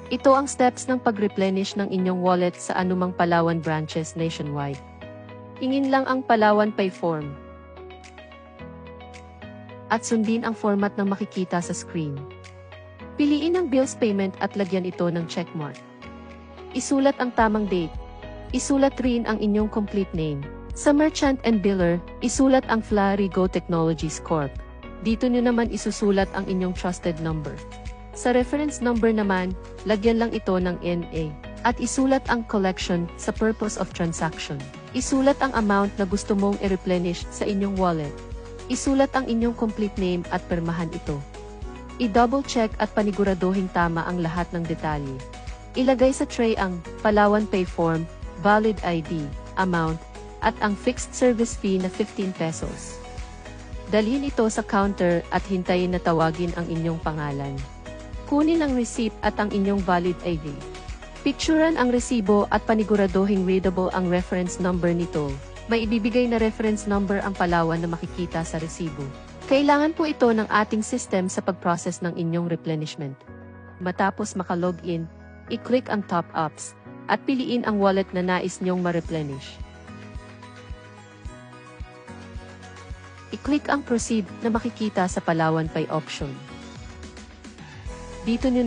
Ito ang steps ng pag-replenish ng inyong wallet sa anumang Palawan branches nationwide. Ingin lang ang Palawan Pay form. At sundin ang format na makikita sa screen. Piliin ang bills payment at lagyan ito ng checkmark. Isulat ang tamang date. Isulat rin ang inyong complete name. Sa merchant and biller, isulat ang Flarigo Technologies Corp. Dito nyo naman isusulat ang inyong trusted number. Sa reference number naman, lagyan lang ito ng NA. At isulat ang collection sa purpose of transaction. Isulat ang amount na gusto mong i-replenish sa inyong wallet. Isulat ang inyong complete name at permahan ito. I-double check at paniguraduhin tama ang lahat ng detalye. Ilagay sa tray ang Palawan Pay form, valid ID, amount, at ang fixed service fee na 15 pesos. Dalhin ito sa counter at hintayin na tawagin ang inyong pangalan. Kunin ang receipt at ang inyong valid ID. Picturean ang resibo at paniguraduhing readable ang reference number nito. May ibibigay na reference number ang Palawan na makikita sa resibo. Kailangan po ito ng ating system sa pag-process ng inyong replenishment. Matapos makalogin, i-click ang top ups, at piliin ang wallet na nais nyong ma-replenish. I-click ang proceed na makikita sa Palawan Pay option. Dito nyo